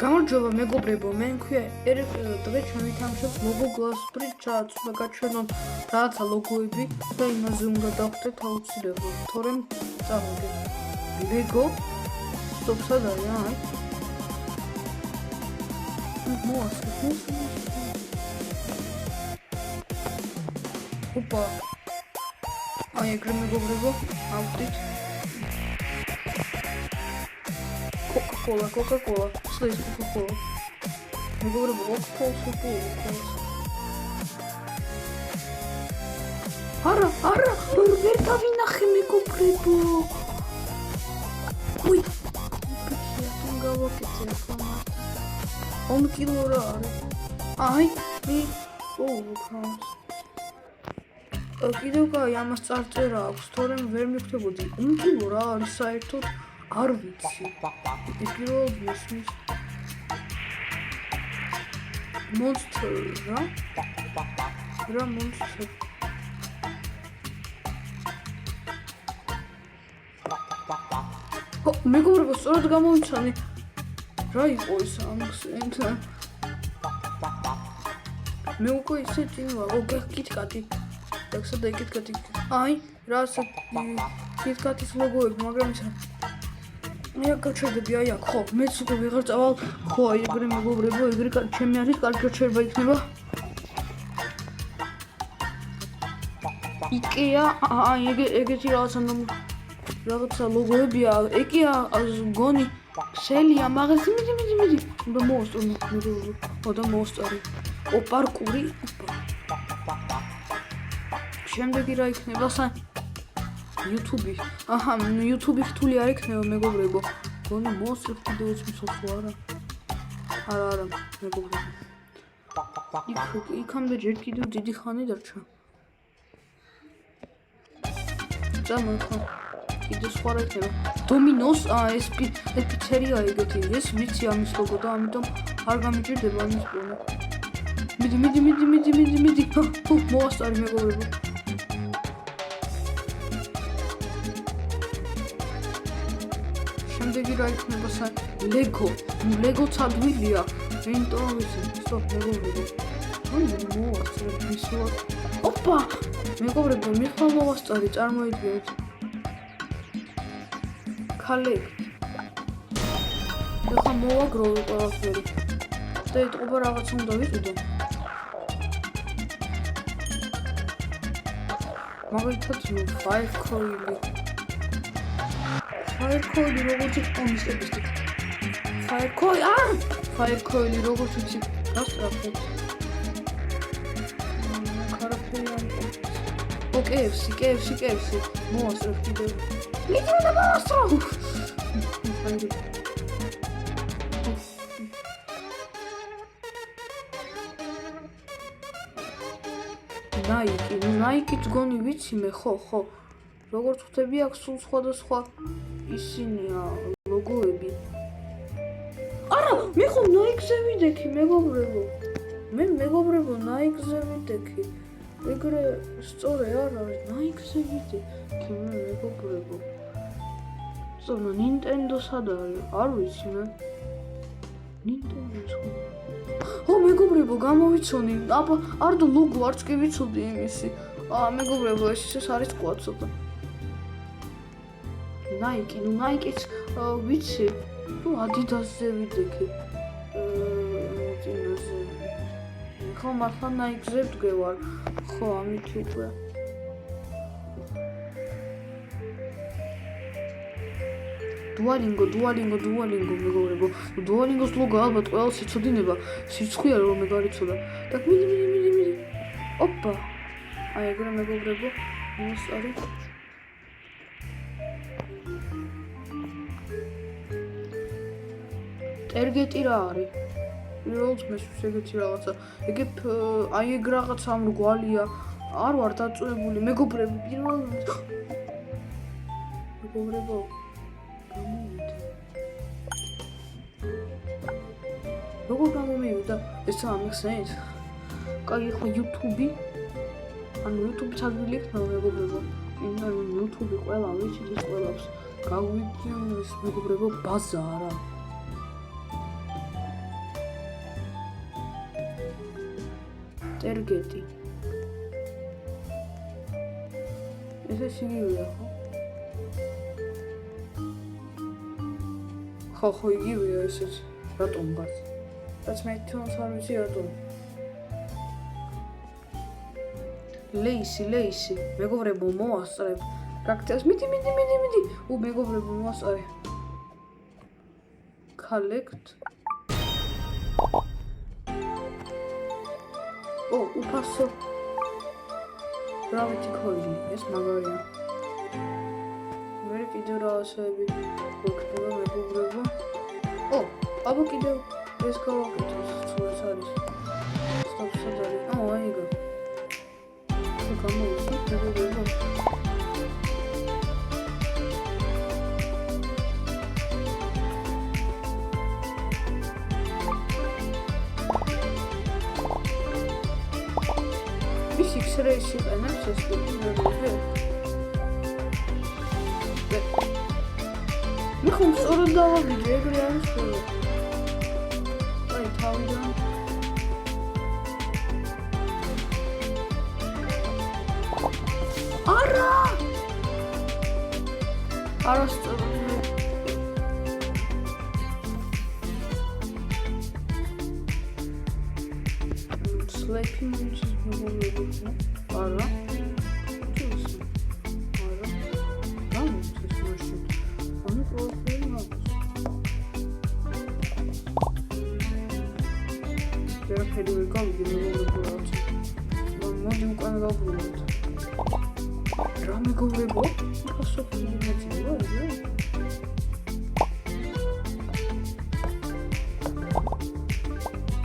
გამარჯობა მეგობრებო, მე მქვია ერიკ, დღეს ჩვენ ვითამაშებთ ლოგო გლასბრით ჩატს და გაჩვენოთ რაღაცა ლოგოები და იმაზე უნდა დავხდეთ აუცილებლად, თორემ წავიდეთ. ლეგო სტოპ სადაა, აი. ოპა. აი ეგრე მეგობრებო, ავდით. Coca-Cola, слышь, Coca-Cola. Я говорю, Coca-Cola. Ара, ვერ დავინახე მეგობრებო. Ой. Я გავაკეთე ფორმატი. 10 კილო რა არის? აი, კიდევ კაი, ამას წარწერა აქვს, თორემ ვერ მივხვდებოდი. 10 კილო რა არის საერთოდ? არ ვიცი. ის პირველად მისმის. Monster რა monster. მეგობრებო, სწორად გამოვიცანი. რა იყო ეს ამხსენთ? მე უკვე ისე წინ ვარ, კიტკატი. და კიტკატი. აი, რასაც კიტკატის ლოგოები, მაგრამ ისა მე გაჩერდები აი აქ, ხო, მეც უკვე ვეღარ წავალ, ხო, აი ეგრე მეგობრებო, ეგრე ჩემი არის კარგი გაჩერება იქნება. IKEA, აი ეგეთი რაღაცა ლოგოებია, IKEA გონი სელია მაღაზი, მიდი. უნდა მოვასწრო მეგობრებო, და მოვასწარი. პარკური. შემდეგი რა იქნება YouTube. აჰა, YouTube რთული არ იქნება მეგობრებო. გონი მოსწრებ ვიდეოს მსოფლო არა. არა, მეგობრებო. იქამდე ჯერ კიდევ დიდი ხანი დარჩა. ძამოხო. კიდე სხვა რა იქნება. Domino's, ეს პიცერია ეგეთი. ეს ვიცი ამის ლოგო და ამიტომ არ გამიჭირდება ამის პოვნა. მიდი. მოვასწარი მეგობრებო. შემდეგი რა იქნება ლეგო ცადვილია ინტოვისი სტოპ მეგობრებო მოვასწრებ ვისუათ ოპა მეგობრებო მიხვალ მოვასწარი წარმოიდგინეთ ქალები ეხლა მოვაგროვე ყველაფერი და ეტყობა რაღაც უნდა ვიყიდო მაგალითად 5 coil Firecoil როგორც კომისტების Firecoil როგორც ვიცი გასწრაფეთ KFC მოვასწრებ კიდევ მიდი უნდა მოვასწრო Nike-ს გონი ვიცი მე ხო როგორც ხვდები აქ სულ სხვადასხვა ისინია ლოგოები. არა, მე ხო Nike-ზე ვიდექი მეგობრებო. მე მეგობრებო Nike-ზე ვიდექი. ეგრე სწორე არ არის Nike-ზე ვიდექი მე მეგობრებო. სწორა Nintendo სადა არის? არ ვიცი მე. Nintendo-ს ხო მეგობრებო გამოვიცონი. არ და ლოგო არც კი ვიცოდი იმისი. მეგობრებო ეს არის თქვა ცოტა. Nike-ს ვიცი, თუ Adidas-ზე ვიდექი. წინაზე. ხო, მართლა Nike-ზე ვდგევარ. ხო, ამით უკვე. Duolingo მეგობრებო. Duolingo-ს ლოგო ალბათ ყველას იცოდინება. სიცხეა რომ მე გარიცოდა. და მიდი. ოპა. აი ეგრე მეგობრებო, მოსწარი. ტერგეტი რა არის? პირველად მესვს ეგეთი რაღაცა. აი ეგ რაღაცა მრგვალია. არ ვარ დაწუებული მეგობრებო, პირველად მეგობრებო. როგორ გამომივიდა? ეს ამხსენეთ. კაი, ხო YouTube. ანუ YouTube ჩაგვილი იქნება მეგობრებო. YouTube ყველა ვიცით ის ყველას. გავიგზავნეს მეგობრებო ბაზარა. ტერგეტი. ეს იგივეა, ხო? ხო, იგივეა ესეც. რატომ გაც? რაც მე თვითონ არ ვიცი რატომ. ლეისი, მეგობრებო, მოვასწრებ. გაქცევს, მიდი. მეგობრებო, მოვასწრე. collect. უფასო. Gravity coil, ეს მაგარია. მე კიდევ რაღაცები გვქნება მეგობრებო. აბა კიდევ ეს გავაკეთოთ, სულს არის. Stop სადარი. აიგო. გამოვიდა მეგობრებო. X-ray-ში ყენებს ეს კუთხე. მე ხომ სწორად დავაგიჯე, ეგრე არის ხოლმე. აი, თავიდან. არა სწორად. Sleeping is mobile. Ara.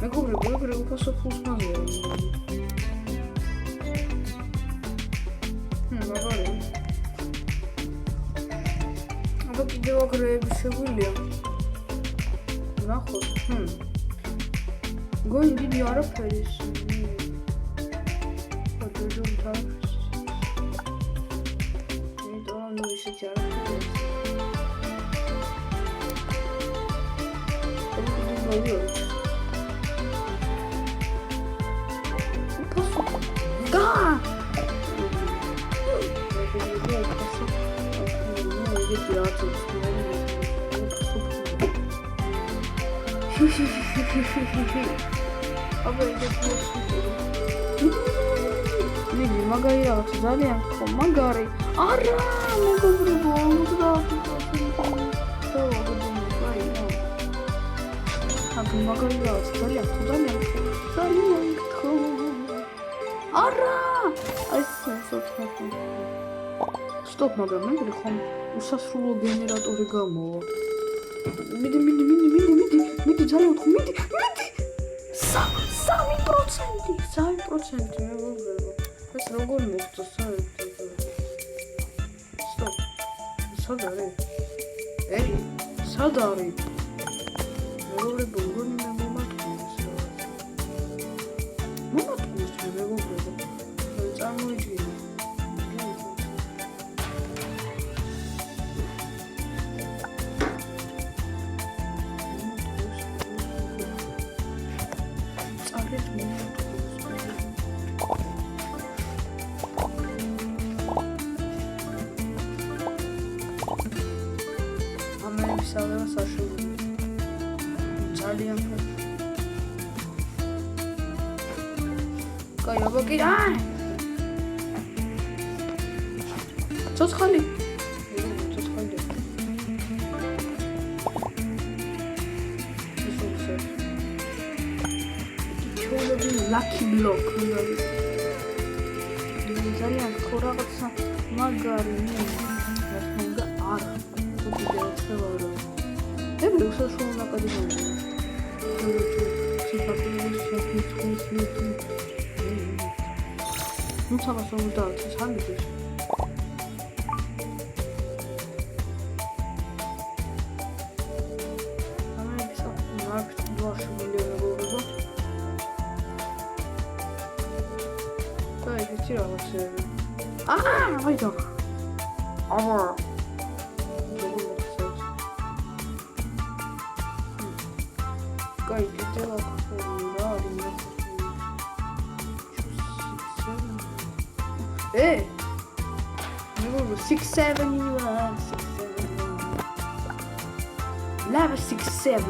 Мегоბრებო, უპასო ფულს მაგია. მაგარია. აბა კიდევ აგრეები შეგვიძლია. ნახოთ. გონი დიდი არაფერი ის. პატეჟონ თავს. ნუ ისე ჩარხო. აბა იგი მიდი მაგარი რაღაც ძალიან ხო მაგარი არა მეგობრებო მაგარი რაღაც ძალიან ხო არა ეს სოციალურ სტოპ მაგრამ მე ხომ უსასრულო გენერატორი გამოვა მიდი ძალიან ხო მიდი 3% მეგობრებო ეს როგორ მოხდა საერთოდ სტოპ სად არის სად არის მეგობრებო როგორ მომატყუეს მეგობრებო წარმოიდგინე სალევა საშუალო ძალიან კაი აბა კი ცოცხალი ჩოლები ლაკი ბლოკ ძალიან ხო რაღაცა მაგარი ნუ არა Trebuie să știu la academie. Nu s-a văzut mult, s-a văzut. Am mai visat un arc 20 milioane de euro. Da, e ce era la serie. Hai da. Кай, где лапка? მეგობრებო 671 Lava 67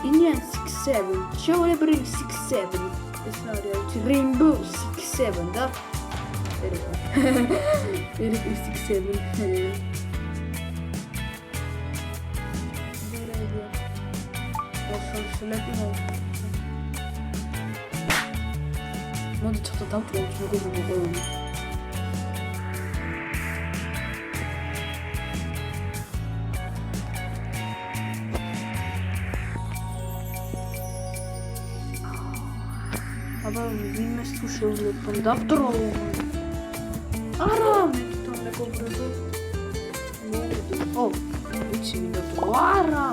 Indian 67 Chowabri 67 ეს არის Rainbow 67 და ერიკი 67 მოდი ცოტა დავტოვოთ მეგობრებო ყველანი აბა ვინმეს თუ შეუძლებ დავტოვო არა მე თვითონ მეგობრებო ო ვიცი დავტოვო არა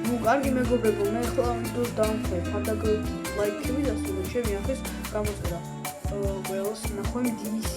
ну კარგი მეგობრებო მე ხლა ვიდეოს დავამთავრე ფანტაგრაფ ლაიქები და სულ ჩემი ახის გამოწერა ყველას ნახვამდის